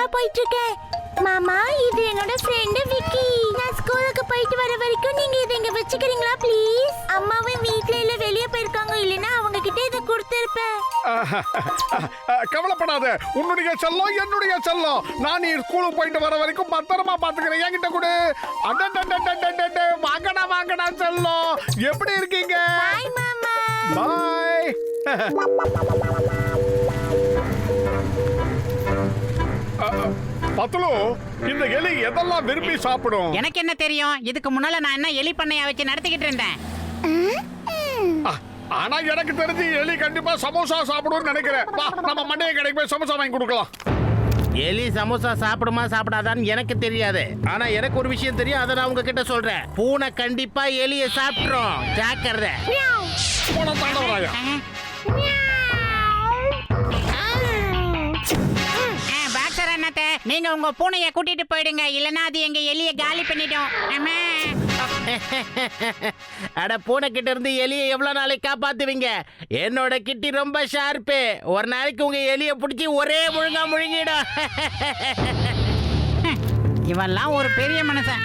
தான் போயிட்டு இருக்கேன். மாமா, இது என்னோட ஃப்ரெண்ட் விக்கி. நான் ஸ்கூலுக்கு போயிட்டு வர வரைக்கும் நீங்க இதை இங்க வச்சுக்கிறீங்களா ப்ளீஸ்? அம்மாவும் வீட்ல இல்ல வெளியே போயிருக்காங்க, இல்லனா அவங்க கிட்ட இதை கொடுத்திருப்பேன். கவலைப்படாத, உன்னுடைய செல்லம் என்னுடைய செல்லம். நான் நீ ஸ்கூலுக்கு போயிட்டு வர வரைக்கும் பத்திரமா பாத்துக்கிறேன். என்கிட்ட கொடு. வாங்கடா வாங்கடா செல்லம். எப்படி இருக்கீங்க? பாய் மாமா. பாய். பத்துலு, இந்த எலி எதெல்லாம் விரும்பி சாப்பிடும்? எனக்கு என்ன தெரியும்? இதுக்கு முன்னால நான் என்ன எலி பண்ணையா வச்சு நடத்திக்கிட்டு இருந்தேன். ஆனா எனக்கு தெரிஞ்சு எலி கண்டிப்பா சமோசா சாப்பிடும்னு நினைக்கிறேன். வா, நம்ம மண்டைய கடைக்கு போய் சமோசா வாங்கி கொடுக்கலாம். எலி சமோசா சாப்பிடுமா சாப்பிடாதான்னு எனக்கு தெரியாது. ஆனா எனக்கு ஒரு விஷயம் தெரியும், அதை நான் உங்ககிட்ட சொல்றேன். பூனை கண்டிப்பா எலியை சாப்பிட்டுரும். ஜாக்கிரதை. போன தாண்டவராயா. பாக்ஸர் அண்ணாத்த, நீங்க உங்க பூனைய கூட்டிட்டு போயிடுங்க, இல்லனா அது எங்க எலிய காலி பண்ணிடும். அட, பூனை கிட்ட இருந்து எலியை எவ்வளவு நாளைக்கு காப்பாத்துவீங்க? என்னோட கிட்டி ரொம்ப ஷார்ப்பு. ஒரு நாளைக்கு உங்க எலியை பிடிச்சி ஒரே முழுங்கா முழுங்கிடும். இவெல்லாம் ஒரு பெரிய மனுஷன்.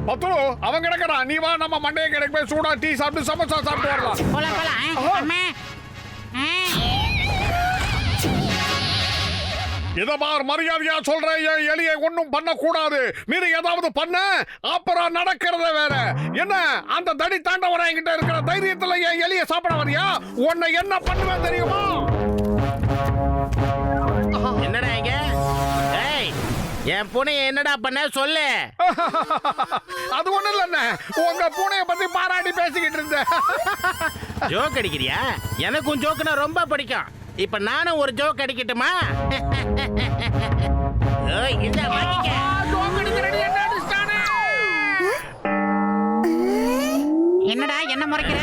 பத்துலு, அவன் கிடக்கடா. நீ வா, நம்ம மண்டைய கடைக்கு போய் சூடா டீ சாப்பிட்டு சமோசா சாப்பிட்டு வரலாம். போலாம் போலாம். இத பார், மரியாதையா சொல்றேன், எலியை ஒண்ணும் பண்ண கூடாது. மீறி ஏதாவது பண்ண அப்புறம் நடக்கிறத வேற. என்ன அந்த தடி தாண்டவரா என்கிட்ட இருக்கிற தைரியத்துல என் எலியை சாப்பிட வரியா? உன்னை என்ன பண்ணுவேன் தெரியுமா? என்னடா இங்க? ஏய், என் பூனையை என்னடா பண்ண சொல்லு. அது ஒண்ணு இல்ல, உங்க பூனைய பத்தி பாராட்டி பேசிக்கிட்டு இருந்தேன். ஜோக் அடிக்கிறியா? எனக்கும் ஜோக்குனா ரொம்ப பிடிக்கும். இப்ப நானும் ஒரு ஜோக் அடிக்கட்டுமா? இந்த என்னடா என்ன முறைக்கிற?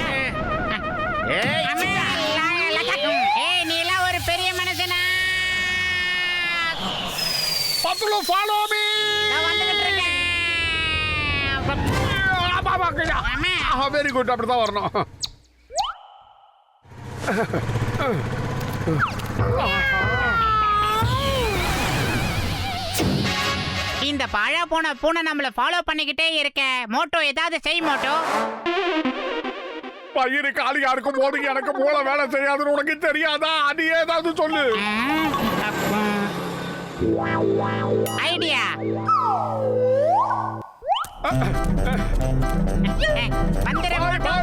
நீ எல்லாம் ஒரு பெரிய மனுஷனா? பத்துலு, ஃபாலோ மீ. நான் வந்துகிட்டு இருக்கேன். வெரி குட், அப்படிதான் வரணும். இந்த பாழா போன பூனை நம்மள ஃபாலோ பண்ணிக்கிட்டே இருக்க. மோட்டோ, ஏதாவது செய் மோட்டோ. பயிறு காலியா இருக்கும் போது எனக்கு மூளை வேலை செய்யாதுன்னு உனக்கு தெரியாதா? அது ஏதாவது சொல்லு. ஐடியா. வந்துரு மோட்டோ.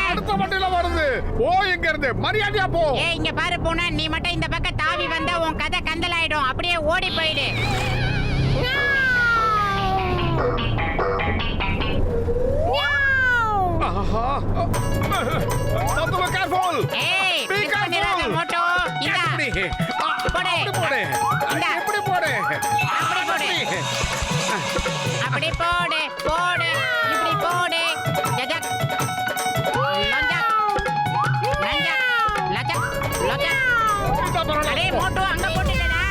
அடுத்த வண்டியில வருது. ஓ, எங்க இருந்து மரியாதையா போ. இங்க பாரு பூனை, நீ மட்டும் இந்த பக்கம் தாவி வந்தா உன் கதை கந்தலாயிடும். அப்படியே ஓடி போயிடு. மோட்டோ, அப்படி போடு போடு, இப்படி போடு. அரே மோட்டோ, அங்க போட்டுடா.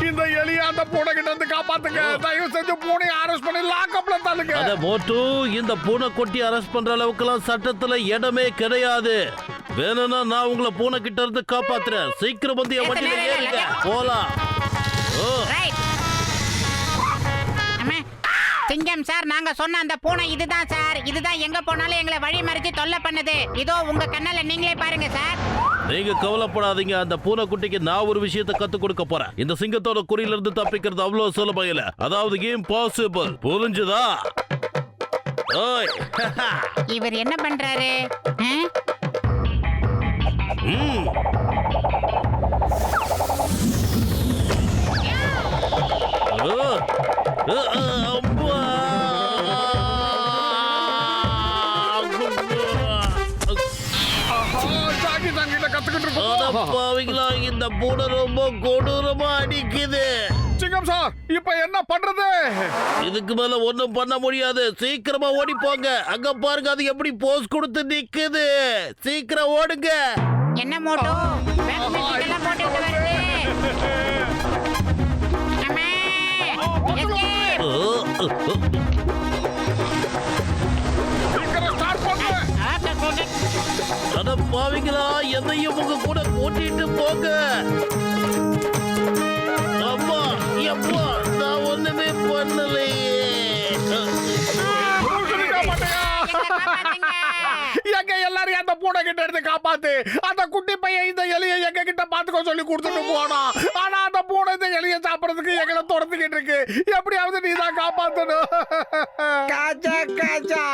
இந்த எலிய அந்த பூனை கிட்ட இருந்து காப்பாத்துங்க. தயவு செஞ்சு பூனை அரெஸ்ட் பண்ணி லாக்அப்ல தள்ளுங்க. அட மோட்டு, இந்த பூனை கொட்டி அரெஸ்ட் பண்ற அளவுக்குலாம் சட்டத்துல இடமே கிடையாது. வேணும்னா நான் உங்களை பூனை கிட்ட இருந்து காப்பாத்துறேன். சீக்கிரம் வந்து என் வண்டியில ஏறுங்க, போலாம். சிங்கம் சார், நாங்க சொன்ன அந்த பூனை இதுதான் சார். இதுதான் எங்க போனாலும் எங்களை வழி மறிச்சு தொல்லை பண்ணுது. இதோ உங்க கண்ணால நீங்களே பாருங்க சார். நீங்க கவலைப்படாதீங்க. அந்த பூனை குட்டிக்கு நான் ஒரு விஷயத்தை கத்து கொடுக்க போறேன். இந்த சிங்கத்தோட குறியில இருந்து தப்பிக்கிறது அவ்வளவு சுலபம் இல்ல. அதாவது இம்பாசிபிள். புரிஞ்சுதா? இவர் என்ன பண்றாரு? இந்த பூனை ரொம்ப கொடூரமா அடிக்குது. சிங்கம் சார் இப்ப என்ன பண்றது? இதுக்கு மேல ஒண்ணும் பண்ண முடியாது. சீக்கிரமா ஓடி போங்க. அங்க பாருங்க, அது எப்படி போஸ் கொடுத்து நிக்குது. சீக்கிரம் ஓடுங்க. என்ன மோட்டோ எல்லாம் போட்டுட்டு வருது. அம்மா, escape. சீக்கிரம் ஸ்டார்ட் பண்ணு. அட பாவிங்களா, என்னையும் உங்க கூட கூட்டிட்டு போங்க. அம்மா, எப்பா, நான் ஒண்ணுமே பண்ணலையே. புடிச்சிருக்கா மாட்டியா? காப்பாத்துங்க. எங்க எல்லாரையும் அந்த பூனை கிட்ட எடுத்து காப்பாத்து. அந்த குட்டி பையன் இந்த எலியை எங்க கிட்ட பாத்துக்க சொல்லி கொடுத்துட்டு போனான். ஆனா அந்த பூனை இந்த எலியை சாப்பிடறதுக்கு எங்களை துரத்துக்கிட்டு இருக்கு. எப்படியாவது நீ தான் காப்பாத்தணும். காஜா காஜா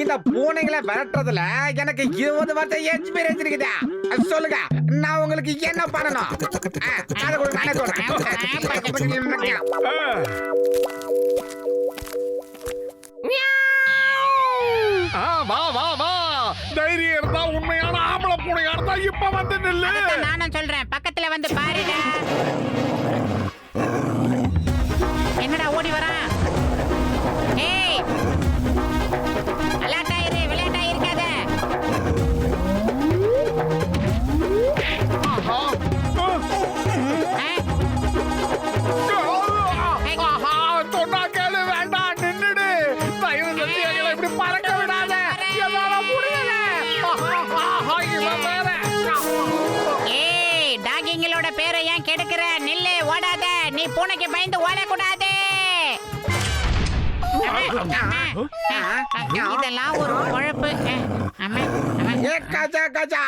இந்த பூனைகளை விரட்டுறதுல எனக்கு 20 வருஷம் எக்ஸ்பீரியன்ஸ் இருக்குதா? சொல்லுங்க, நான் உங்களுக்கு என்ன பண்ணணும்? அதை கூட நானே சொல்றேன். வா வா வா, தைரியம் இருந்தா உண்மையான ஆம்பளை பூனையா இருந்தா இப்ப வந்து நில்லு. அதான் நானும் சொல்றேன், பக்கத்துல வந்து பாருடா. என்னடா ஓடி வரான்? ஏய், விளையாட்டாயிரு, விளையாட்டாயிருக்காத. ஆஹா. ஆஹா, சொன்னா கேளு, வேண்டாம், நின்னுடு. தயவு செஞ்சு எங்களை இப்படி பறக்க விடாத. என்னால முடியல. ஆஹா, இவன் வேற. ஏய், டாகிங்களோட பேரை ஏன் கெடுக்கிற? நில்லு, ஓடாத. நீ பூனைக்கு பயந்து ஓடக்கூடாது. இதெல்லாம் ஒரு குழப்பு. ஏ காஜா காஜா,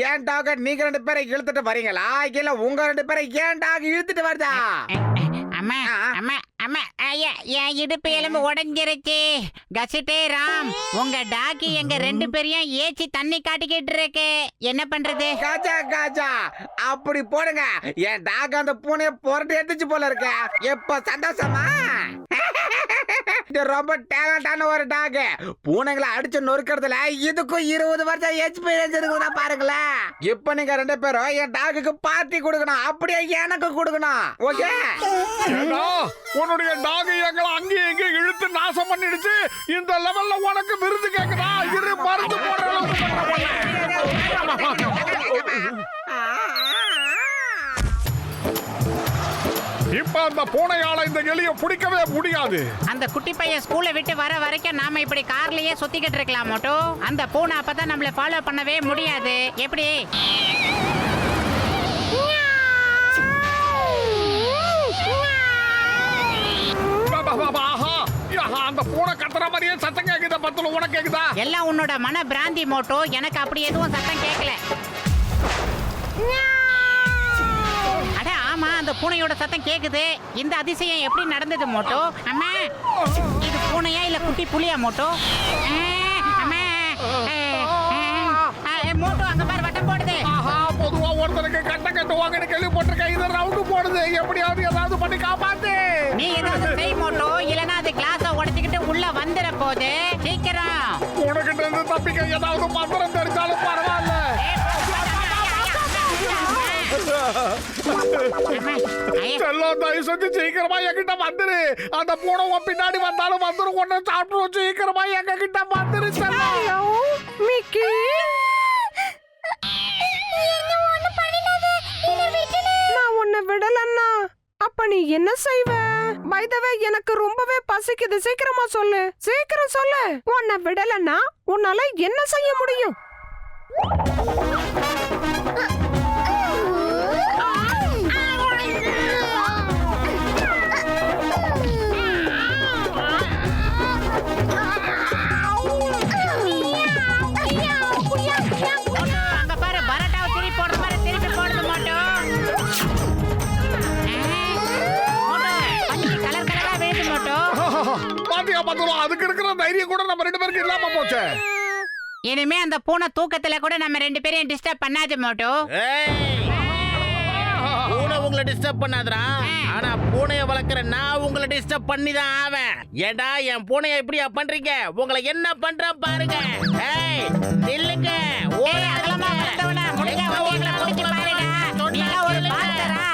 ஏன் டாக நீங்க 2 பேரை இழுத்துட்டு வரீங்களா? இல்ல உங்க 2 பேரை ஏன் டாக் இழுத்துட்டு வருதா? அம்மா அம்மா அம்மா, ஐயா, என் இடுப்பு எலும்பு உடைஞ்சிருச்சு. கசிட்டே ராம், உங்க டாக்கி எங்க 2 பேரையும் ஏச்சி தண்ணி காட்டிக்கிட்டு இருக்கு. என்ன பண்றது? காஜா காஜா, அப்படி போடுங்க. என் டாக் அந்த பூனையை புரட்டி எடுத்துச்சு போல இருக்க. எப்ப சந்தோஷமா? இது ரொம்ப டேலண்டான ஒரு டாக். பூனைகளை அடிச்சு நொறுக்கிறதுல இதுக்கும் 20 வருஷம் எக்ஸ்பீரியன்ஸ் இருக்குதா பாருங்களேன். இப்ப நீங்க 2 பேரும் என் டாக்குக்கு பார்ட்டி கொடுக்கணும். அப்படியே எனக்கு கொடுக்கணும். ஓகே? ஏண்டா, உன்னுடைய டாக் எங்களை அங்கேயும் இங்கேயும் இழுத்து நாசம் பண்ணிடுச்சு. இந்த லெவல்ல உனக்கு விருது கேக்குதா? இரு, மருந்து போடுற அளவுக்கு பண்ண. இப்ப அந்த பூனையால இந்த எலியை பிடிக்கவே முடியாது. அந்த குட்டி பையன் ஸ்கூலை விட்டு வர வரைக்கும் நாம இப்படி கார்லயே சுத்திக்கிட்டு இருக்கலாம் மோட்டோ. அந்த பூனை அப்பதான் நம்மள ஃபாலோ பண்ணவே முடியாது. எப்படி? ஆஹா, அந்த பூனை கத்துற மாதிரியே சத்தம் கேக்குதா? பத்துல உனக்கு கேக்குதா? எல்லாம் உன்னோட மன பிராந்தி மோட்டோ. எனக்கு அப்படி எதுவும் சத்தம் கேட்கல. அட ஆமா, அந்த பூனையோட சத்தம் கேக்குது. இந்த அதிசயம் எப்படி நடந்தது மோட்டோ? அம்மா, இது பூனையா இல்ல குட்டி புலியா மோட்டோ? அம்மா, மோட்டோ அங்க பாரு, வட்டம் போடுது. ஆஹா, பொதுவா ஒருத்தருக்கு கட்ட கட்டுவாங்கன்னு கேள்விப்பட்டிருக்கேன். இது ரவுண்டு போடுது. எப்படியாவது ஏதாவது பண்ணி காப்பாத்து. நீ ஏதாவது செய் மோட்டோ, இல்லனா அது கிளாஸ உடைச்சிக்கிட்டு உள்ள வந்துற போது. சீக்கிரம். உனக்கிட்ட இருந்து தப்பிக்க ஏதாவது மந்திரம் தெரிஞ்சாலும் பரவாயில்ல. செல்லம், தயவு செஞ்சு சீக்கிரமா என்கிட்ட வந்துரு. அந்த பூனை உன் பின்னாடி வந்தாலும் வந்துரும். ஒன்னு சாப்பிட்டு சீக்கிரமா எங்க கிட்ட வந்துரு செல்லம். மிக்கி, நான் உன்னை விடலன்னா அப்ப நீ என்ன செய்வ? பை த வே, எனக்கு ரொம்பவே பசிக்குது. சீக்கிரமா சொல்லு, சீக்கிரம் சொல்லு. உன்னை விடலன்னா உன்னால என்ன செய்ய முடியும்? அங்க பாரு, பரோட்டாவை திருப்பி போடுற மாதிரி திருப்பி போடுது மோட்டோ. கலர் கலரா வேணுது மோட்டோ. பாத்தியா பாத்துருவோம். அதுக்கு இருக்கிற தைரியம் கூட நம்ம 2 பேருக்கு இல்லாம போச்சு. இனிமே அந்த பூனை தூக்கத்துல கூட நம்ம 2 பேரையும் டிஸ்டர்ப் பண்ணாது மோட்டோ. பூனை உங்களை டிஸ்டர்ப் பண்ணாதடா. ஆனா பூனைய வளர்க்குற நான் உங்களை டிஸ்டர்ப் பண்ணி தான் ஆவேன். ஏண்டா என் பூனைய இப்படியா பண்றீங்க? உங்களை என்ன பண்றேன் பாருங்க. ஏய், நில்லுங்க. ஏய், அகலமா வளர்ந்தவனா, முடிஞ்சா வந்து எங்களை பிடிச்சு பாருடா. நீ எல்லாம் ஒரு பாஸ்டரா?